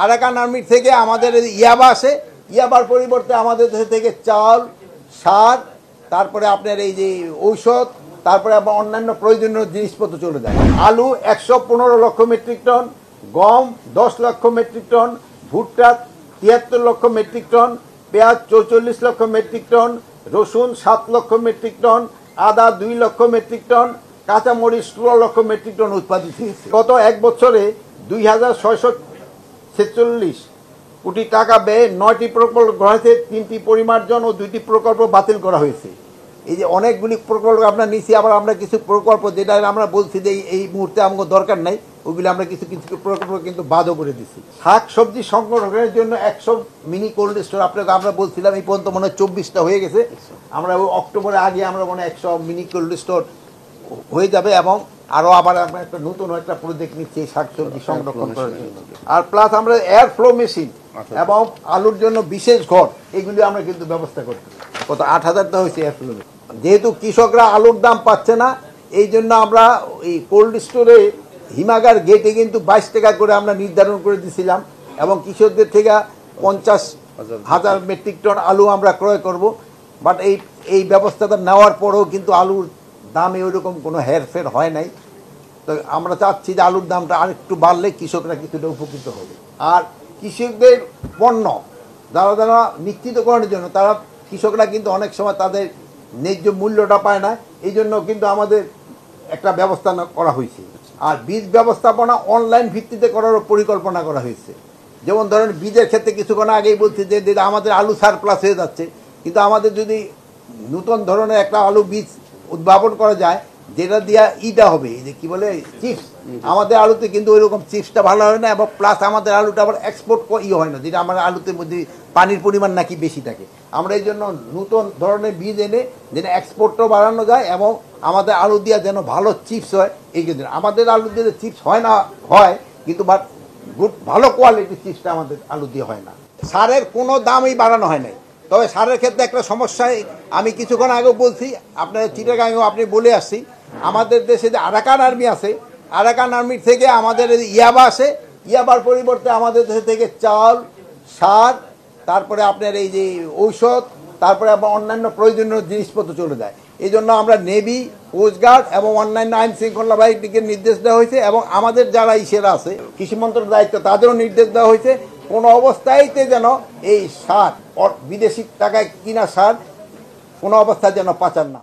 Arakan army থেকে আমাদের ইয়াবা আসে, ইয়াবার পরিবর্তে আমাদের দেশ থেকে চাল, সার, তারপরে আপনার এই যে ঔষধ, তারপরে আবার অন্যান্য প্রয়োজনীয় জিনিসপত্র চলে যায়। আলু 115 লক্ষ মেট্রিক টন, গম 10 লক্ষ মেট্রিক টন, ভুট্টা 73 লক্ষ মেট্রিক টন, পেঁয়াজ 44 লক্ষ মেট্রিক টন, রসুন 7 লক্ষ মেট্রিক টন, আদা 2 লক্ষ মেট্রিক টন, কাঁচামরিচ 16 লক্ষ মেট্রিক টন উৎপাদিত হয়েছে। গত এক বছরে 2646 কোটি টাকা ব্যয়ে 9টি প্রকল্প করা হয়েছে, 3টি পরিমার্জন ও 2টি প্রকল্প বাতিল করা হয়েছে। এই যে অনেকগুলি প্রকল্প আমরা নিচ্ছি, আবার আমরা কিছু প্রকল্প যেটা আমরা বলছি যে এই মুহূর্তে আমাকে দরকার নাই, ওগুলি আমরা কিছু কিছু প্রকল্প কিন্তু বাদও করে দিচ্ছি। শাক সবজি সংরক্ষণের জন্য 100 মিনি কোল্ড স্টোর আপনাকে আমরা বলছিলাম, এই পর্যন্ত মনে হয় 24টা হয়ে গেছে। আমরা অক্টোবরের আগে আমরা মনে হয় 100 মিনি কোল্ড স্টোর হয়ে যাবে, এবং আরও আবার আমরা একটা নতুন একটা প্রজেক্ট নিচ্ছি শাক সবজি সংরক্ষণ করার জন্য। আর প্লাস আমরা এয়ার ফ্লো মেশিন এবং আলুর জন্য বিশেষ ঘর, এগুলি আমরা কিন্তু ব্যবস্থা করছি। কত 8000টা হয়েছে এয়ার ফ্লো মেশিন। যেহেতু কৃষকরা আলুর দাম পাচ্ছে না, এই জন্য আমরা এই কোল্ড স্টোরে হিমাগার গেটে কিন্তু 22 টাকা করে আমরা নির্ধারণ করে দিয়েছিলাম, এবং কৃষকদের থেকে 50,000 মেট্রিক টন আলু আমরা ক্রয় করব। বাট এই ব্যবস্থাটা নেওয়ার পরেও কিন্তু আলুর দামে ওইরকম কোনো হেরফের হয় নাই। তো আমরা চাচ্ছি যে আলুর দামটা আরেকটু বাড়লে কৃষকরা কিছুটা উপকৃত হবে। আর কৃষকদের পণ্য যারা নিশ্চিতকরণের জন্য কৃষকরা কিন্তু অনেক সময় তাদের ন্যায্য মূল্যটা পায় না, এই জন্য কিন্তু আমাদের একটা ব্যবস্থা করা হয়েছে। আর বীজ ব্যবস্থাপনা অনলাইন ভিত্তিতে করারও পরিকল্পনা করা হয়েছে। যেমন ধরেন বীজের ক্ষেত্রে কিছুক্ষণ আগেই বলছি যে আমাদের আলু সারপ্লাস হয়ে যাচ্ছে, কিন্তু আমাদের যদি নতুন ধরনের একটা আলু বীজ উদ্ভাবন করা যায়, যেটা দিয়া ইটা হবে, এই যে কি বলে চিপস, আমাদের আলুতে কিন্তু ওই রকম চিপসটা ভালো হয় না, এবং প্লাস আমাদের আলুটা আবার এক্সপোর্ট হয় না, যেটা আমার আলুতে মধ্যে পানির পরিমাণ নাকি বেশি থাকে। আমরা এই জন্য নতুন ধরনের বীজ এনে যেন এক্সপোর্টটাও বাড়ানো যায়, এবং আমাদের আলু দিয়া যেন ভালো চিপস হয়। এই জন্য আমাদের আলু দিয়ে চিপস হয় না, হয় কিন্তু বাট ভালো কোয়ালিটির চিপসটা আমাদের আলু দিয়ে হয় না। সারের কোনো দামই বাড়ানো হয় নাই, তবে সারের ক্ষেত্রে একটা সমস্যায় আমি কিছুক্ষণ আগেও বলছি, আপনার চিটাগাঙেও আপনি বলে আসছি, আমাদের দেশে যে আরাকান আর্মি আছে, আরাকান আর্মির থেকে আমাদের ইয়াবা আসে, ইয়াবার পরিবর্তে আমাদের দেশ থেকে চাল, সার, তারপরে আপনার এই যে ঔষধ, তারপরে আবার অন্যান্য প্রয়োজনীয় জিনিসপত্র চলে যায়। এই জন্য আমরা নেভি, কোস্টগার্ড এবং অন্যান্য আইন শৃঙ্খলা বাহিনীকে নির্দেশ দেওয়া হয়েছে, এবং আমাদের যারা ইসেরা আছে কৃষি মন্ত্রণালয়ের দায়িত্ব, তাদেরও নির্দেশ দেওয়া হয়েছে কোনো অবস্থায়তে যেন এই সার বিদেশি টাকায় কিনা সার কোনো অবস্থায় যেন পাচার না।